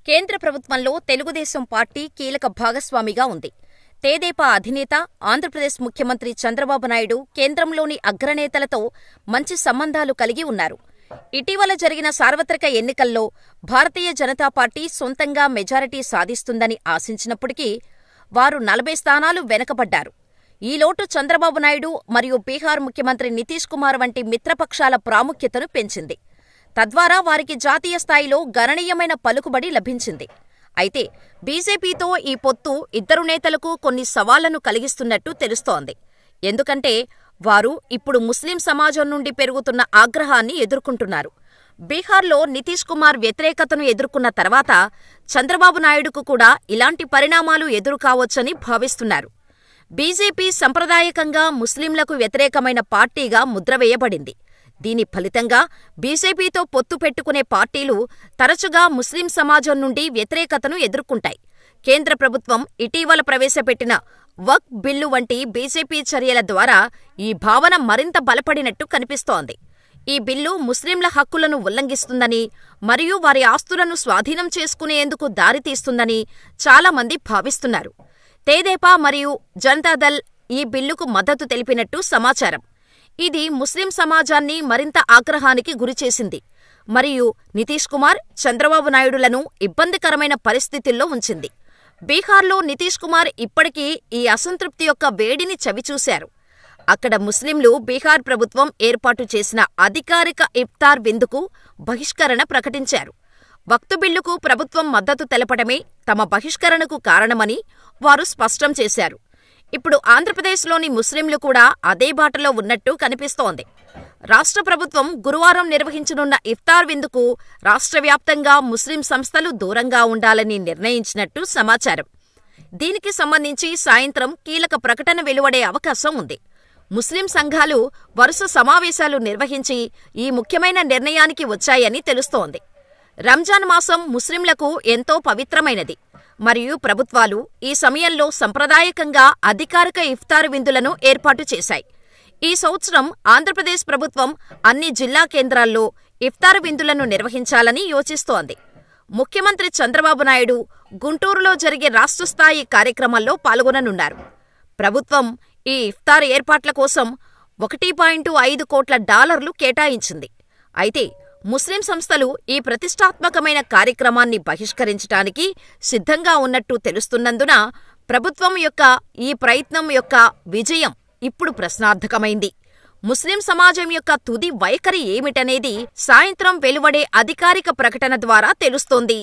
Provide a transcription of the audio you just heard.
కేంద్ర ప్రభుత్వంలో తెలుగుదేశం పార్టీ కీలక భాగస్వామిగా ఉంది. తెదేపా అధినేత, ఆంధ్రప్రదేశ్ ముఖ్యమంత్రి చంద్రబాబు నాయుడు కేంద్రంలోని అగ్రనేతలతో మంచి సంబంధాలు కలిగి ఉన్నారు. ఇటీవల జరిగిన సార్వత్రిక ఎన్నికల్లో భారతీయ జనతా పార్టీ సొంతంగా మెజారిటీ సాధిస్తుందని ఆశించినప్పటికీ వారు 40 స్థానాలు వెనకబడ్డారు. ఈ లోటు చంద్రబాబు నాయుడు మరియు బీహార్ ముఖ్యమంత్రి నితీష్ కుమార్ వంటి మిత్రపక్షాల ప్రాముఖ్యతను పెంచింది. తద్వారా వారికి జాతీయ స్థాయిలో గణనీయమైన పలుకుబడి లభించింది. అయితే బీజేపీతో ఈ పొత్తు ఇద్దరు నేతలకు కొన్ని సవాళ్లను కలిగిస్తున్నట్టు తెలుస్తోంది. ఎందుకంటే వారు ఇప్పుడు ముస్లిం సమాజం నుండి పెరుగుతున్న ఆగ్రహాన్ని ఎదుర్కొంటున్నారు. బీహార్లో నితీష్ కుమార్ వ్యతిరేకతను ఎదుర్కొన్న తర్వాత చంద్రబాబు నాయుడుకు కూడా ఇలాంటి పరిణామాలు ఎదురుకావచ్చని భావిస్తున్నారు. బీజేపీ సంప్రదాయకంగా ముస్లింలకు వ్యతిరేకమైన పార్టీగా ముద్రవేయబడింది. దీని ఫలితంగా బీజేపీతో పొత్తు పెట్టుకునే పార్టీలు తరచుగా ముస్లిం సమాజం నుండి వ్యతిరేకతను ఎదుర్కొంటాయి. కేంద్ర ప్రభుత్వం ఇటీవల ప్రవేశపెట్టిన వక్ఫ్ బిల్లు వంటి బీజేపీ చర్యల ద్వారా ఈ భావన మరింత బలపడినట్టు కనిపిస్తోంది. ఈ బిల్లు ముస్లింల హక్కులను ఉల్లంఘిస్తుందని మరియు వారి ఆస్తులను స్వాధీనం చేసుకునేందుకు దారితీస్తుందని చాలామంది భావిస్తున్నారు. తెదేపా మరియు జనతాదళ్ ఈ బిల్లుకు మద్దతు తెలిపినట్టు సమాచారం. ఇది ముస్లిం సమాజాన్ని మరింత ఆగ్రహానికి గురిచేసింది మరియు నితీష్ కుమార్, చంద్రబాబు నాయుడులను ఇబ్బందికరమైన పరిస్థితుల్లో ఉంచింది. బీహార్లో నితీష్ కుమార్ ఇప్పటికీ ఈ అసంతృప్తి యొక్క వేడిని చవిచూశారు. అక్కడ ముస్లింలు బీహార్ ప్రభుత్వం ఏర్పాటు చేసిన అధికారిక ఇఫ్తార్ విందుకు బహిష్కరణ ప్రకటించారు. వక్ఫ్ బిల్లుకు ప్రభుత్వం మద్దతు తెలపడమే తమ బహిష్కరణకు కారణమని వారు స్పష్టం చేశారు. ఇప్పుడు ఆంధ్రప్రదేశ్లోని ముస్లింలు కూడా అదే బాటలో ఉన్నట్టు కనిపిస్తోంది. రాష్ట్ర ప్రభుత్వం గురువారం నిర్వహించనున్న ఇఫ్తార్ విందుకు రాష్ట్రవ్యాప్తంగా ముస్లిం సంస్థలు దూరంగా ఉండాలని నిర్ణయించినట్టు సమాచారం. దీనికి సంబంధించి సాయంత్రం కీలక ప్రకటన వెలువడే అవకాశం ఉంది. ముస్లిం సంఘాలు వరుస సమావేశాలు నిర్వహించి ఈ ముఖ్యమైన నిర్ణయానికి వచ్చాయని తెలుస్తోంది. రంజాన్ మాసం ముస్లింలకు ఎంతో పవిత్రమైనది మరియు ప్రభుత్వాలు ఈ సమయంలో సంప్రదాయకంగా అధికారిక ఇఫ్తార్ విందులను ఏర్పాటు చేశాయి. ఈ సంవత్సరం ఆంధ్రప్రదేశ్ ప్రభుత్వం అన్ని జిల్లా కేంద్రాల్లో ఇఫ్తార్ విందులను నిర్వహించాలని యోచిస్తోంది. ముఖ్యమంత్రి చంద్రబాబు నాయుడు గుంటూరులో జరిగే రాష్ట్రస్థాయి కార్యక్రమాల్లో పాల్గొననున్నారు. ప్రభుత్వం ఈ ఇఫ్తార్ ఏర్పాట్ల కోసం $1.5 కోట్ల కేటాయించింది. అయితే ముస్లిం సంస్థలు ఈ ప్రతిష్టాత్మకమైన కార్యక్రమాన్ని బహిష్కరించడానికి సిద్ధంగా ఉన్నట్టు తెలుస్తున్నందున ప్రభుత్వం యొక్క ఈ ప్రయత్నం యొక్క విజయం ఇప్పుడు ప్రశ్నార్థకమైంది. ముస్లిం సమాజం యొక్క తుది వైఖరి ఏమిటనేది సాయంత్రం వెలువడే అధికారిక ప్రకటన ద్వారా తెలుస్తోంది.